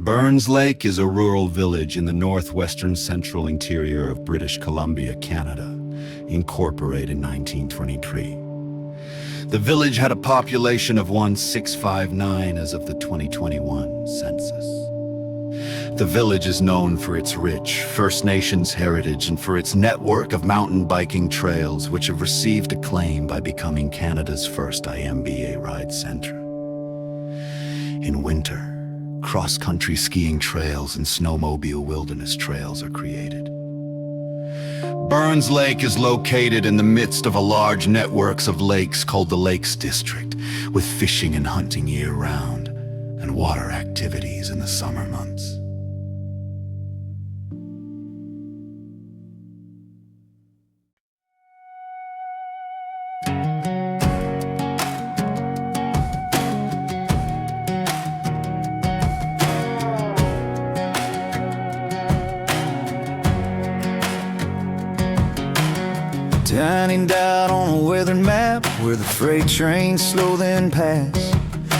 Burns Lake is a rural village in the northwestern central interior of British Columbia, Canada, incorporated in 1923. The village had a population of 1,659 as of the 2021 census. The village is known for its rich First Nations heritage and for its network of mountain biking trails, which have received acclaim by becoming Canada's first IMBA ride center. In winter, cross-country skiing trails and snowmobile wilderness trails are created. Burns Lake is located in the midst of a large network of lakes called the Lakes District, with fishing and hunting year-round, and water activities in the summer months. Dining out on a weathered map where the freight trains slow then pass.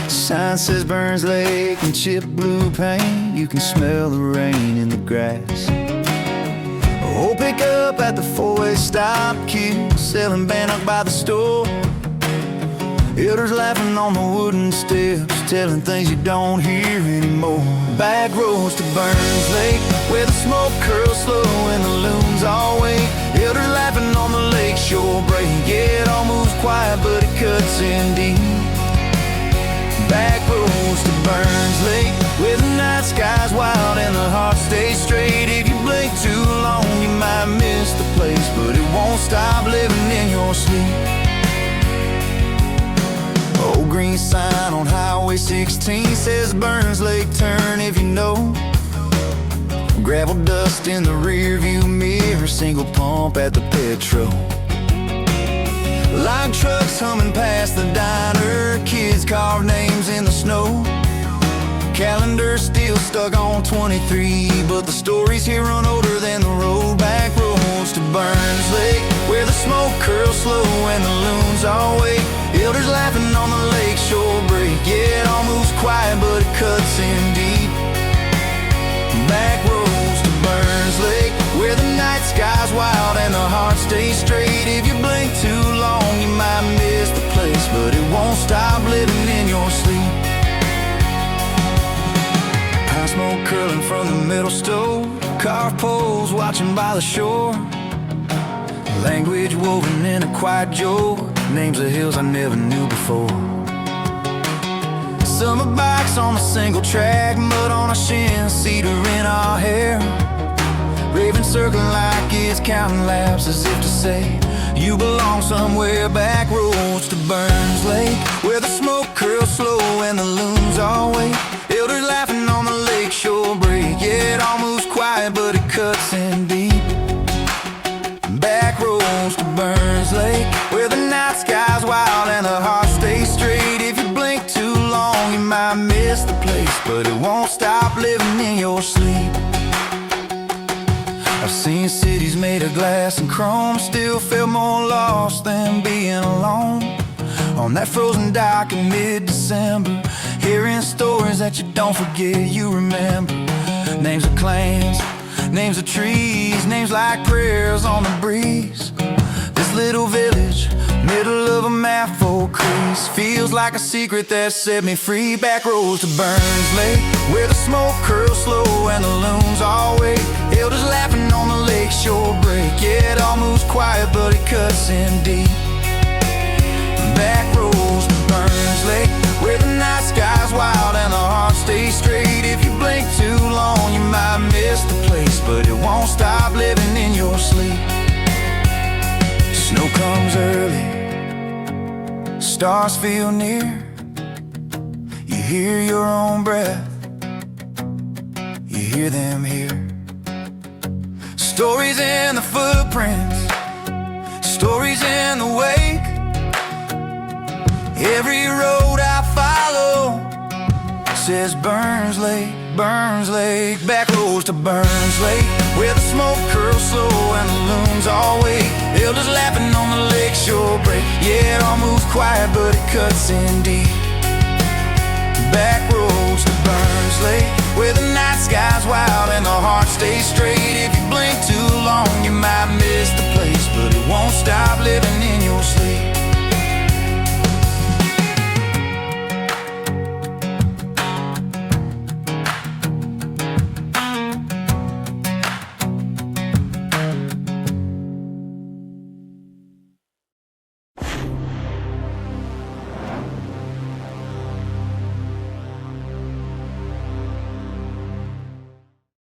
Sign says Burns Lake in chip blue paint. You can smell the rain in the grass. Oh, pick up at the four-way stop, kids selling bannock by the store. Elders laughing on the wooden steps, telling things you don't hear anymore. Backroads to Burns Lake, where the smoke curls slow and the loons all wait. Elders laughing on the lake shore break. Yeah, it all moves quiet, but it cuts in deep. Backroads to Burns Lake, where the night sky's wild and the heart stays straight. If you blink too long, you might miss the place, but it won't stop living in your sleep. Old green sign on Highway 16 says Burns Lake turn if you know. Gravel dust in the rear view mirror, single pump at the petrol. Log trucks humming past the diner, kids carve names in the snow. Calendar still stuck on 23, but the stories here run older than the road. Back roads to Burns Lake, where the smoke curls slow and the loons all wait. Elders laughing on the lake shore break. Yeah, it all moves quiet, but it cuts in deep. Back roads to Burns Lake, where the night sky's wild and the heart stays straight. If you blink too long, you might miss the place, but it won't stop living in your sleep. Pine smoke curling from the middle stove, carved poles watching by the shore. Language woven in a quiet joke, names of hills I never knew before. Summer bikes on a single track, mud on our shins, cedar in our hair. Raven circling like it's counting laps, as if to say you belong somewhere. Back roads to Burns Lake, where the smoke curls slow and the loons all wait. Elders laughing on the lake shore break. Yeah, it all moves quiet, but it cuts in deep. Back roads to Burns Lake, where the night sky's wild and the heart stays straight. If you blink too long, you might miss the place, but it won't stop living in your sleep. I've seen cities made of glass and chrome, still feel more lost than being alone. On that frozen dock in mid-December, hearing stories that you don't forget, you remember. Names of clans, names of trees, names like prayers on the breeze. This little village, middle of a map for crease, feels like a secret that set me free. Back roads to Burns Lake, where the smoke curls slow and the loons all wait. Elders laughing on the lake shore break. Yeah, it all moves quiet, but it cuts in deep. Back roads to Burns Lake, where the night sky's wild and the heart stays straight. If you blink too long, you might miss the place, but it won't stop living in your sleep. Snow comes early, stars feel near. You hear your own breath, you hear them here. Stories in the footprints, stories in the wake. Every road I follow says Burns Lake, Burns Lake. Back roads to Burns Lake, where the smoke curls slow and the loons all wait. Elders laughing on the lake shore break. Yeah, it all moves quiet, but it cuts in deep. Back roads to Burns Lake, where the